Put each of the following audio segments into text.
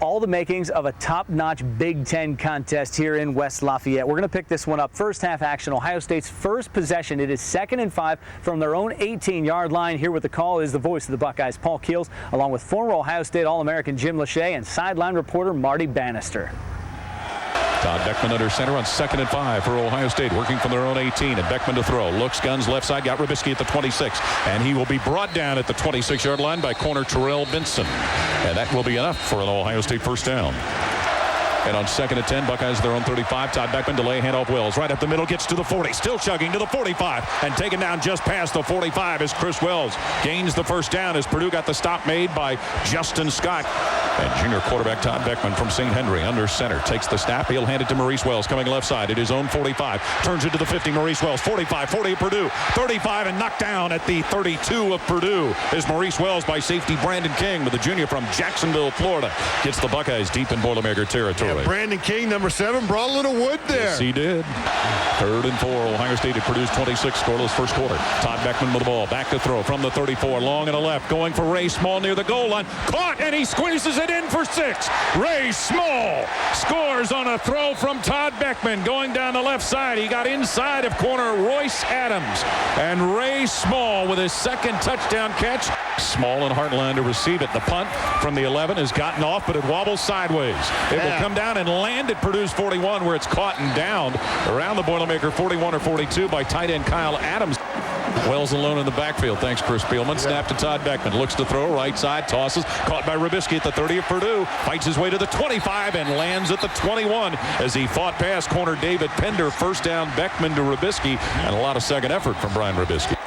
All the makings of a top-notch Big Ten contest here in West Lafayette. We're going to pick this one up. First half action, Ohio State's first possession. It is 2nd and 5 from their own 18-yard line. Here with the call is the voice of the Buckeyes, Paul Keels, along with former Ohio State All-American Jim Lachey and sideline reporter Marty Bannister. Todd Beckman under center on 2nd and 5 for Ohio State, working from their own 18, and Beckman to throw. Looks, guns, left side, got Rybisky at the 26, and he will be brought down at the 26-yard line by corner Terrell Benson, and that will be enough for an Ohio State first down. And on 2nd and 10, Buckeyes their own 35. Todd Beckman delay handoff Wells right up the middle, gets to the 40, still chugging to the 45, and taken down just past the 45 as Chris Wells gains the first down as Purdue got the stop made by Justin Scott. And junior quarterback Todd Beckman from St. Henry under center takes the snap. He'll hand it to Maurice Wells coming left side at his own 45. Turns it to the 50. Maurice Wells 45, 40 of Purdue, 35, and knocked down at the 32 of Purdue is Maurice Wells by safety Brandon King, with the junior from Jacksonville, Florida. Gets the Buckeyes deep in Boilermaker territory. Yeah, Brandon King, number 7, brought a little wood there. Yes, he did. 3rd and 4. Ohio State at Purdue's 26, scoreless first quarter. Todd Beckman with the ball. Back to throw from the 34. Long and a left. Going for Ray Small near the goal line. Caught, and he squeezes it in for 6. Ray Small scores on a throw from Todd Beckman. Going down the left side. He got inside of corner Royce Adams. And Ray Small with his 2nd touchdown catch. Small and Hartline to receive it. The punt from the 11 has gotten off, but it wobbles sideways. It will come down and land at Purdue's 41, where it's caught and downed around the Boilermaker 41 or 42 by tight end Kyle Adams. Wells alone in the backfield. Thanks, Chris Spielman. Snap to Todd Beckman. Looks to throw. Right side. Tosses. Caught by Rybisky at the 30 of Purdue. Fights his way to the 25 and lands at the 21 as he fought past corner David Pender. First down Beckman to Rybisky, and a lot of second effort from Brian Rybisky.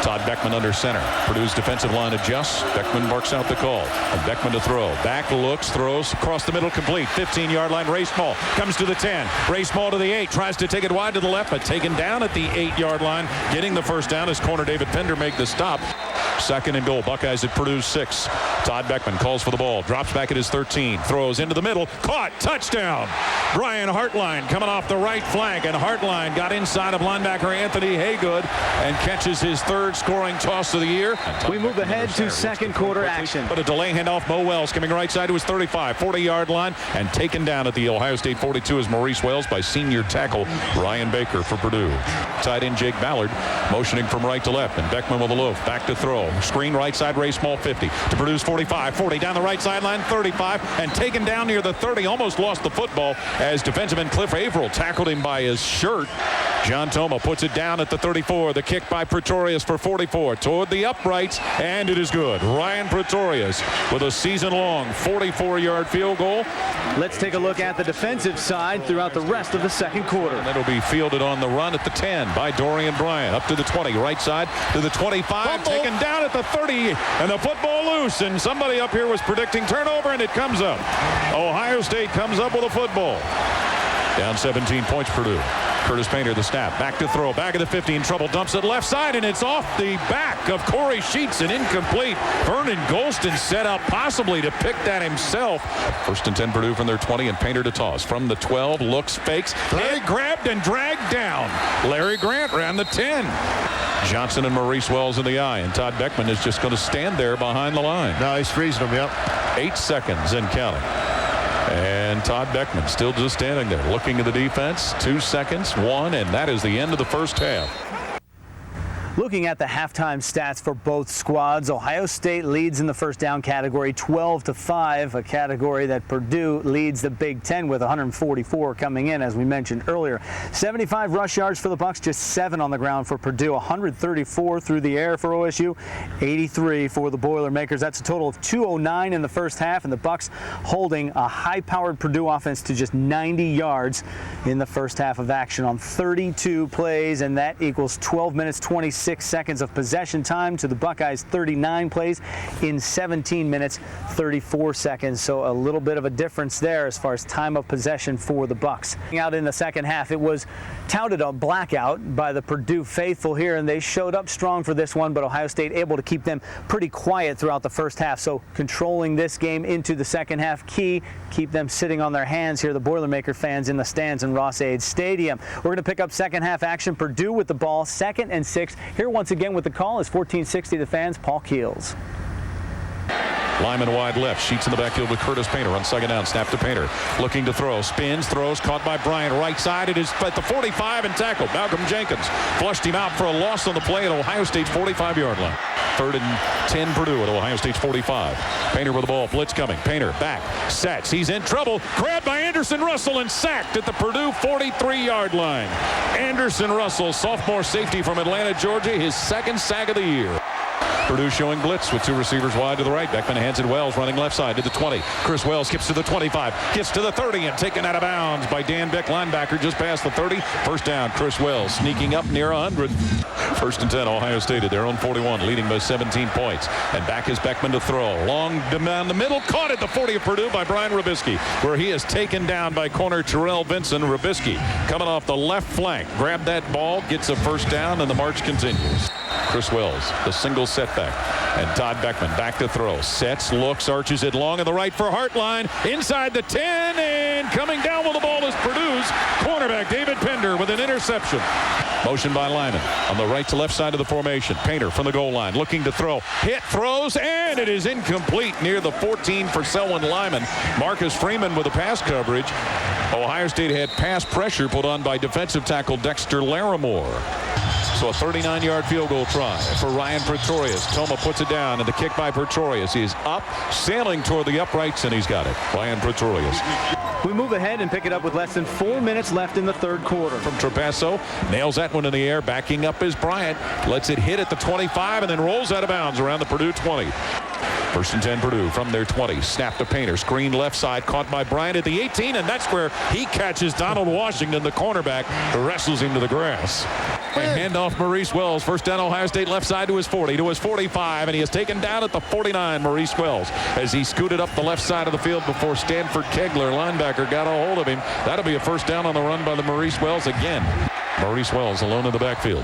Todd Beckman under center. Purdue's defensive line adjusts. Beckman barks out the call. And Beckman to throw. Back looks, throws across the middle, complete. 15-yard line. Ray Small comes to the 10. Ray Small to the 8. Tries to take it wide to the left, but taken down at the 8-yard line. Getting the first down as corner David Pender make the stop. 2nd and goal. Buckeyes at Purdue's 6. Todd Beckman calls for the ball. Drops back at his 13. Throws into the middle. Caught. Touchdown. Brian Hartline coming off the right flank, and Hartline got inside of linebacker Anthony Haygood and catches his 3rd scoring toss of the year. We move ahead to 2nd quarter action. But a delay handoff. Mo Wells coming right side to his 35, 40-yard line, and taken down at the Ohio State 42 is Maurice Wells by senior tackle Ryan Baker for Purdue. Tight end Jake Ballard motioning from right to left, and Beckman with a loaf. Back to throw. Screen right side, Ray Small 50 to Purdue's 45, 40 down the right sideline, 35, and taken down near the 30. Almost lost the football as defensive end Cliff Averill tackled him by his shirt. John Toma puts it down at the 34. The kick by Pretorius for 44 toward the uprights, and it is good. Ryan Pretorius with a season-long 44-yard field goal. Let's take a look at the defensive side throughout the rest of the 2nd quarter. And that'll be fielded on the run at the 10 by Dorian Bryant. Up to the 20, right side to the 25, fumble. Taken down at the 30, and the football loose. And somebody up here was predicting turnover, and it comes up. Ohio State comes up with a football. Down 17 points, Purdue. Curtis Painter, the snap. Back to throw. Back of the 50 in trouble. Dumps it left side, and it's off the back of Corey Sheets and incomplete. Vernon Golston set up possibly to pick that himself. 1st and 10 Purdue from their 20, and Painter to toss. From the 12, looks, fakes. Larry grabbed and dragged down. Larry Grant ran the 10. Johnson and Maurice Wells in the eye, and Todd Beckman is just going to stand there behind the line. No, he's freezing them, yep. 8 seconds and counting. And Todd Beckman still just standing there looking at the defense. 2 seconds, 1, and that is the end of the first half. Looking at the halftime stats for both squads, Ohio State leads in the first down category 12-5, a category that Purdue leads the Big Ten with 144 coming in, as we mentioned earlier. 75 rush yards for the Bucks, just 7 on the ground for Purdue, 134 through the air for OSU, 83 for the Boilermakers. That's a total of 209 in the first half, and the Bucks holding a high-powered Purdue offense to just 90 yards in the first half of action on 32 plays, and that equals 12 minutes, 26 seconds of possession time to the Buckeyes 39 plays in 17 minutes, 34 seconds. So a little bit of a difference there as far as time of possession for the Bucks. Out in the second half, it was touted a blackout by the Purdue faithful here, and they showed up strong for this one, but Ohio State able to keep them pretty quiet throughout the first half. So controlling this game into the second half key, keep them sitting on their hands here, the Boilermaker fans in the stands in Ross-Ade Stadium. We're going to pick up second half action. Purdue with the ball, 2nd and 6. Here once again with the call is 1460 The Fans, Paul Keels. Lyman wide left. Sheets in the backfield with Curtis Painter on second down. Snap to Painter. Looking to throw. Spins. Throws. Caught by Bryant. Right side. It is at the 45 and tackled. Malcolm Jenkins flushed him out for a loss on the play at Ohio State's 45-yard line. 3rd and 10 Purdue at Ohio State's 45. Painter with the ball. Blitz coming. Painter back. Sets. He's in trouble. Grabbed by Anderson Russell and sacked at the Purdue 43-yard line. Anderson Russell, sophomore safety from Atlanta, Georgia, his 2nd sack of the year. Purdue showing blitz with 2 receivers wide to the right. Beckman hands it Wells running left side to the 20. Chris Wells skips to the 25. Gets to the 30 and taken out of bounds by Dan Beck, linebacker, just past the 30. First down, Chris Wells sneaking up near 100. 1st and 10, Ohio State at their own 41, leading by 17 points. And back is Beckman to throw. Long down the middle, caught at the 40 of Purdue by Brian Robisky, where he is taken down by corner Terrell Vinson. Robisky coming off the left flank. Grabbed that ball, gets a first down, and the march continues. Chris Wells, the single setback. And Todd Beckman back to throw. Sets, looks, arches it long on the right for Hartline. Inside the 10, and coming down with the ball is Purdue's cornerback David Pender with an interception. Motion by Lyman on the right to left side of the formation. Painter from the goal line looking to throw. Hit, throws, and it is incomplete near the 14 for Selwyn Lyman. Marcus Freeman with the pass coverage. Ohio State had pass pressure put on by defensive tackle Dexter Larimore. So a 39-yard field goal try for Ryan Pretorius. Toma puts it down, and the kick by Pretorius. He is up, sailing toward the uprights, and he's got it. Ryan Pretorius. We move ahead and pick it up with less than 4 minutes left in the 3rd quarter. From Trapasso, nails that one in the air. Backing up is Bryant. Lets it hit at the 25 and then rolls out of bounds around the Purdue 20. 1st and 10 Purdue from their 20. Snap to Painter. Screen left side. Caught by Bryant at the 18. And that's where he catches Donald Washington, the cornerback, who wrestles him to the grass. And handoff Maurice Wells. First down Ohio State left side to his 40, to his 45. And he is taken down at the 49, Maurice Wells, as he scooted up the left side of the field before Stanford Kegler, linebacker, got a hold of him. That'll be a first down on the run by the Maurice Wells again. Maurice Wells alone in the backfield.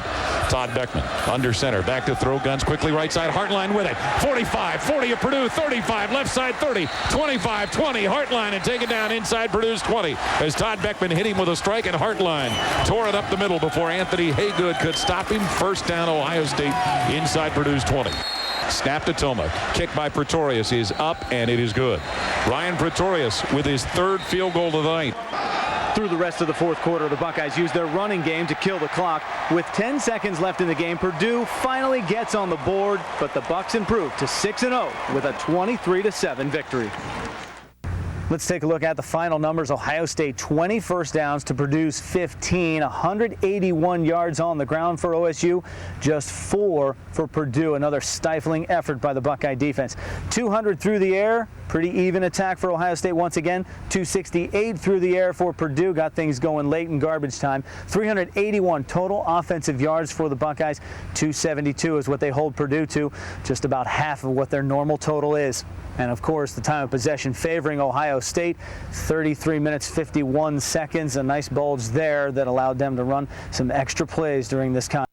Todd Beckman under center. Back to throw. Guns quickly right side. Hartline with it. 45, 40 of Purdue. 35, left side 30. 25, 20. Hartline and taken down inside Purdue's 20 as Todd Beckman hit him with a strike, and Hartline tore it up the middle before Anthony Haygood could stop him. First down Ohio State inside Purdue's 20. Snap to Toma. Kick by Pretorius is up, and it is good. Ryan Pretorius with his 3rd field goal of the night. Through the rest of the 4th quarter, the Buckeyes used their running game to kill the clock. With 10 seconds left in the game, Purdue finally gets on the board, but the Bucks improve to 6-0 with a 23-7 victory. Let's take a look at the final numbers. Ohio State 20 first downs to Purdue's 15, 181 yards on the ground for OSU, just 4 for Purdue. Another stifling effort by the Buckeye defense. 200 through the air, pretty even attack for Ohio State once again. 268 through the air for Purdue, got things going late in garbage time. 381 total offensive yards for the Buckeyes. 272 is what they hold Purdue to, just about half of what their normal total is. And of course, the time of possession favoring Ohio State, 33 minutes, 51 seconds. A nice bulge there that allowed them to run some extra plays during this contest.